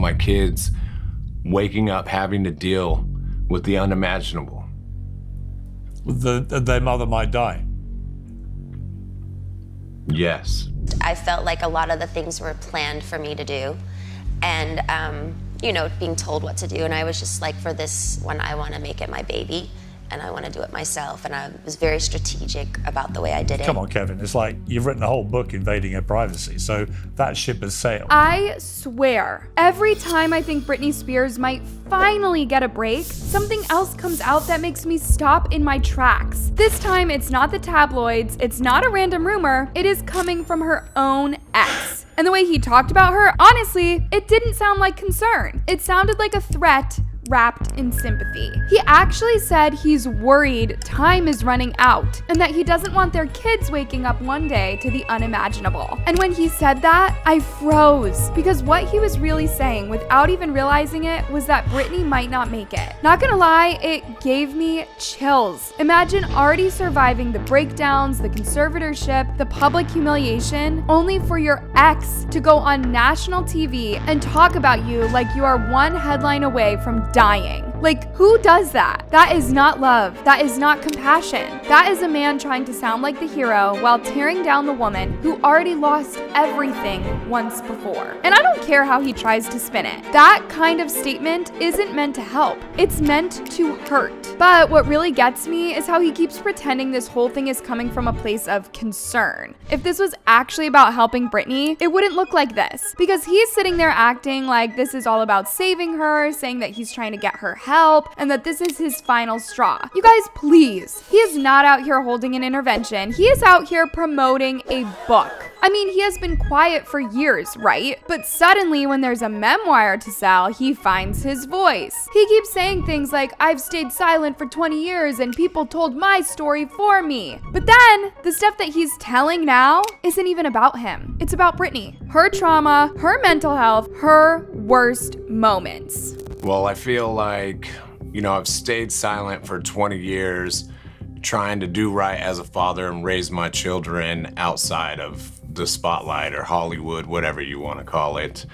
my kids waking up having to deal with the unimaginable. Their mother might die. Yes. I felt like a lot of the things were planned for me to do, and being told what to do, and I was just like, for this one, I want to make it my baby, and I want to do it myself, and I was very strategic about the way I did it. Come on, Kevin, it's like you've written a whole book invading her privacy, so that ship has sailed. I swear, every time I think Britney Spears might finally get a break, something else comes out that makes me stop in my tracks. This time, it's not the tabloids, it's not a random rumor, it is coming from her own ex. And the way he talked about her, honestly, it didn't sound like concern. It sounded like a threat wrapped in sympathy. He actually said he's worried time is running out and that he doesn't want their kids waking up one day to the unimaginable. And when he said that, I froze, because what he was really saying without even realizing it was that Britney might not make it. Not gonna lie, it gave me chills. Imagine already surviving the breakdowns, the conservatorship, the public humiliation, only for your ex to go on national TV and talk about you like you are one headline away from dying. Like, who does that? That is not love. That is not compassion. That is a man trying to sound like the hero while tearing down the woman who already lost everything once before. And I don't care how he tries to spin it. That kind of statement isn't meant to help. It's meant to hurt. But what really gets me is how he keeps pretending this whole thing is coming from a place of concern. If this was actually about helping Britney, it wouldn't look like this, because he's sitting there acting like this is all about saving her, saying that he's trying to get her help, and that this is his final straw. You guys, please. He is not out here holding an intervention. He is out here promoting a book. I mean, he has been quiet for years, right? But suddenly, when there's a memoir to sell, he finds his voice. He keeps saying things like, I've stayed silent for 20 years and people told my story for me. But then, the stuff that he's telling now isn't even about him. It's about Britney, her trauma, her mental health, her worst moments. Well, I feel like, I've stayed silent for 20 years trying to do right as a father and raise my children outside of the spotlight or Hollywood, whatever you want to call it,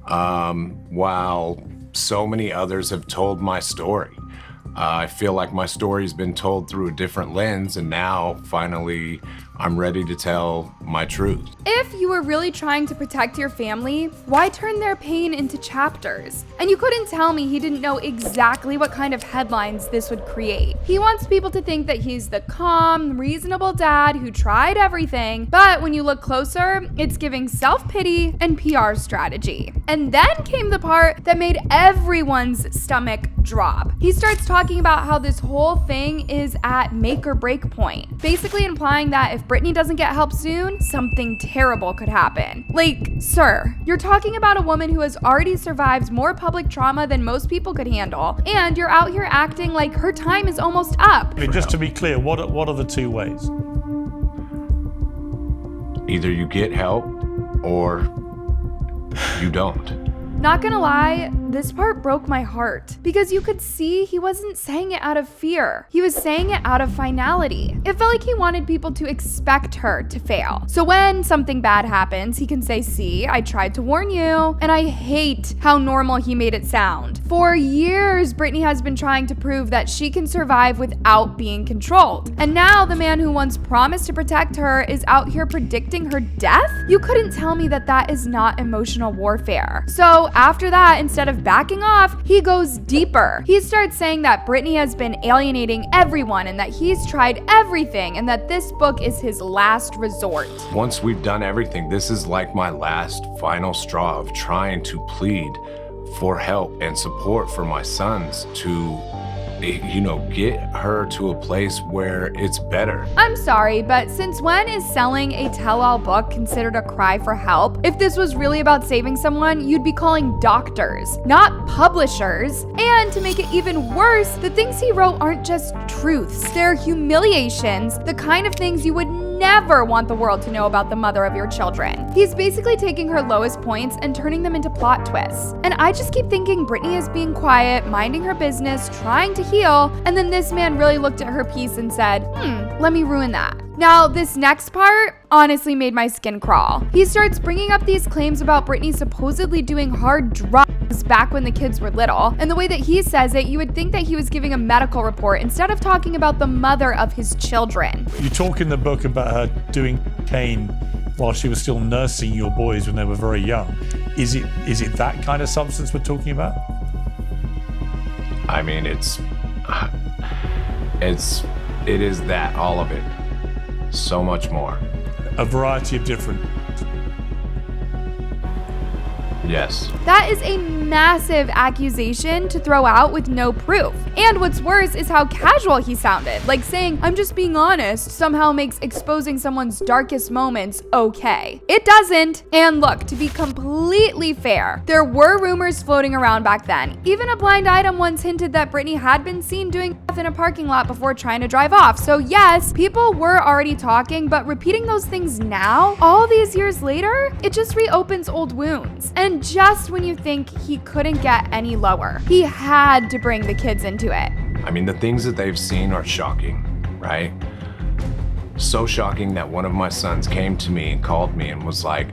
while so many others have told my story. I feel like my story's been told through a different lens, and now, finally, I'm ready to tell my truth. If you were really trying to protect your family, why turn their pain into chapters? And you couldn't tell me he didn't know exactly what kind of headlines this would create. He wants people to think that he's the calm, reasonable dad who tried everything, but when you look closer, it's giving self-pity and PR strategy. And then came the part that made everyone's stomach drop. He starts talking about how this whole thing is at make or break point, basically implying that if Britney doesn't get help soon, something terrible could happen. Like, sir, you're talking about a woman who has already survived more public trauma than most people could handle, and you're out here acting like her time is almost up. I mean, just to be clear, what are the two ways? Either you get help or you don't. Not gonna lie, this part broke my heart, because you could see he wasn't saying it out of fear. He was saying it out of finality. It felt like he wanted people to expect her to fail. So when something bad happens, he can say, see, I tried to warn you. And I hate how normal he made it sound. For years, Britney has been trying to prove that she can survive without being controlled. And now the man who once promised to protect her is out here predicting her death? You couldn't tell me that that is not emotional warfare. So after that, instead of backing off, he goes deeper. He starts saying that Britney has been alienating everyone and that he's tried everything and that this book is his last resort. Once we've done everything, this is like my last final straw of trying to plead for help and support for my sons to get her to a place where it's better. I'm sorry, but since when is selling a tell-all book considered a cry for help? If this was really about saving someone, you'd be calling doctors, not publishers. And to make it even worse, the things he wrote aren't just truths. They're humiliations, the kind of things you would never want the world to know about the mother of your children. He's basically taking her lowest points and turning them into plot twists. And I just keep thinking Britney is being quiet, minding her business, trying to heal, and then this man really looked at her piece and said, let me ruin that. Now, this next part honestly made my skin crawl. He starts bringing up these claims about Britney supposedly doing hard drugs back when the kids were little, and the way that he says it, you would think that he was giving a medical report instead of talking about the mother of his children. You talk in the book about her doing cocaine while she was still nursing your boys when they were very young. Is it that kind of substance we're talking about? I mean, it is that, all of it. So much more. A variety of different. Yes. That is a massive accusation to throw out with no proof. And what's worse is how casual he sounded. Like saying, "I'm just being honest," somehow makes exposing someone's darkest moments okay. It doesn't. And look, to be completely fair, there were rumors floating around back then. Even a blind item once hinted that Britney had been seen doing stuff in a parking lot before trying to drive off. So yes, people were already talking, but repeating those things now, all these years later, it just reopens old wounds. And just when you think he couldn't get any lower, he had to bring the kids into it. I mean, the things that they've seen are shocking, right? So shocking that one of my sons came to me and called me and was like,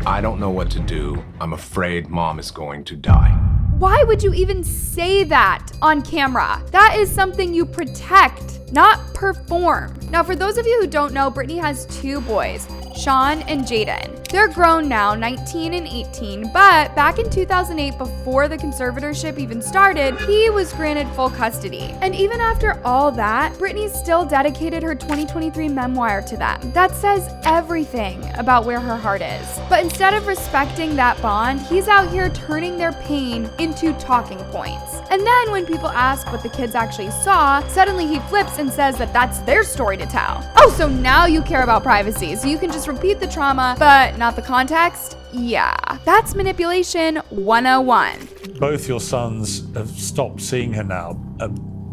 "I don't know what to do. I'm afraid mom is going to die." Why would you even say that on camera? That is something you protect, not perform. Now, for those of you who don't know, Britney has 2 boys, Sean and Jaden. They're grown now, 19 and 18, but back in 2008, before the conservatorship even started, he was granted full custody. And even after all that, Britney still dedicated her 2023 memoir to them. That says everything about where her heart is. But instead of respecting that bond, he's out here turning their pain into talking points. And then when people ask what the kids actually saw, suddenly he flips and says that that's their story to tell. Oh, so now you care about privacy, so you can just repeat the trauma, but not the context? Yeah, that's manipulation 101. Both your sons have stopped seeing her now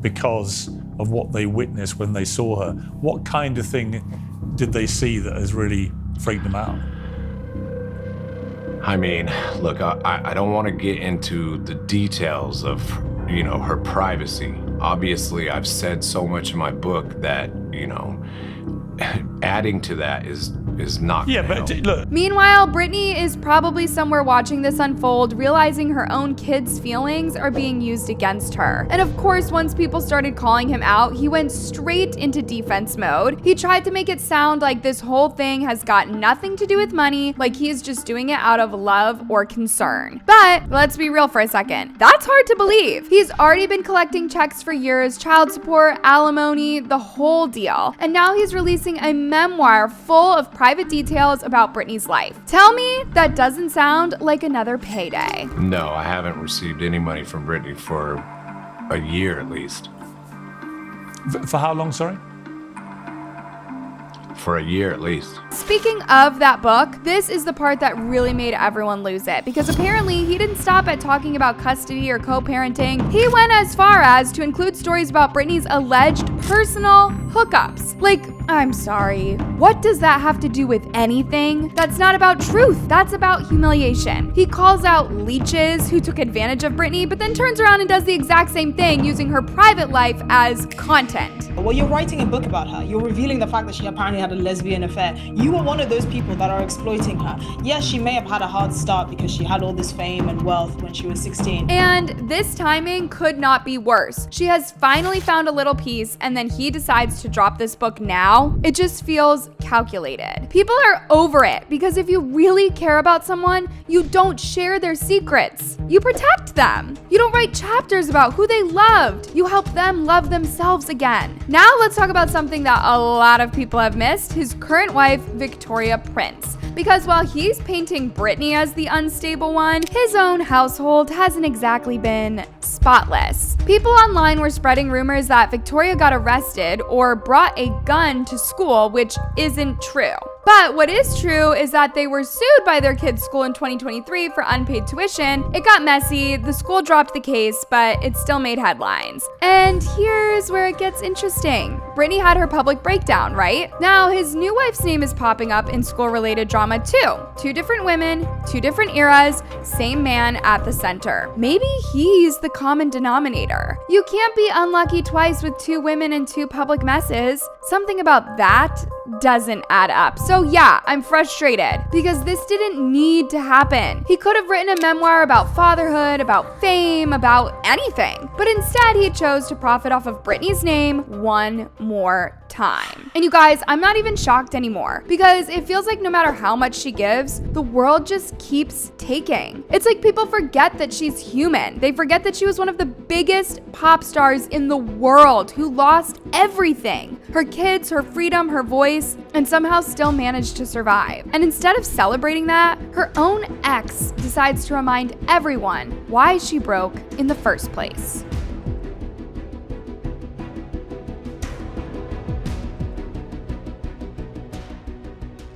because of what they witnessed when they saw her. What kind of thing did they see that has really freaked them out? I mean, look, I don't want to get into the details of, her privacy. Obviously, I've said so much in my book that, adding to that is not Yeah, gonna but help. look, Meanwhile, Britney is probably somewhere watching this unfold, realizing her own kids' feelings are being used against her. And of course, once people started calling him out, he went straight into defense mode. He tried to make it sound like this whole thing has got nothing to do with money, like he's just doing it out of love or concern. But let's be real for a second. That's hard to believe. He's already been collecting checks for years, child support, alimony, the whole deal. And now he's releasing a memoir full of private details about Britney's life. Tell me that doesn't sound like another payday. No, I haven't received any money from Britney for a year at least. for how long, sorry? For a year at least. Speaking of that book, this is the part that really made everyone lose it, because apparently he didn't stop at talking about custody or co-parenting. He went as far as to include stories about Britney's alleged personal hookups. Like, I'm sorry, what does that have to do with anything? That's not about truth, that's about humiliation. He calls out leeches who took advantage of Britney, but then turns around and does the exact same thing using her private life as content. Well, you're writing a book about her. You're revealing the fact that she apparently had a lesbian affair. You were one of those people that are exploiting her. Yes, she may have had a hard start because she had all this fame and wealth when she was 16. And this timing could not be worse. She has finally found a little peace, and then he decides to drop this book now. It just feels calculated. People are over it, because if you really care about someone, you don't share their secrets. You protect them. You don't write chapters about who they loved. You help them love themselves again. Now let's talk about something that a lot of people have missed, his current wife, Victoria Prince. Because while he's painting Britney as the unstable one, his own household hasn't exactly been spotless. People online were spreading rumors that Victoria got arrested or brought a gun to school, which isn't true. But what is true is that they were sued by their kid's school in 2023 for unpaid tuition. It got messy, the school dropped the case, but it still made headlines. And here's where it gets interesting. Britney had her public breakdown, right? Now his new wife's name is popping up in school-related drama too. 2 different women, 2 different eras, same man at the center. Maybe he's the common denominator. You can't be unlucky twice with 2 women and 2 public messes. Something about that doesn't add up. So yeah, I'm frustrated because this didn't need to happen. He could have written a memoir about fatherhood, about fame, about anything. But instead, he chose to profit off of Britney's name one more time. And you guys, I'm not even shocked anymore because it feels like no matter how much she gives, the world just keeps taking. It's like people forget that she's human. They forget that she was one of the biggest pop stars in the world who lost everything. Her kids, her freedom, her voice, and somehow still managed to survive. And instead of celebrating that, her own ex decides to remind everyone why she broke in the first place.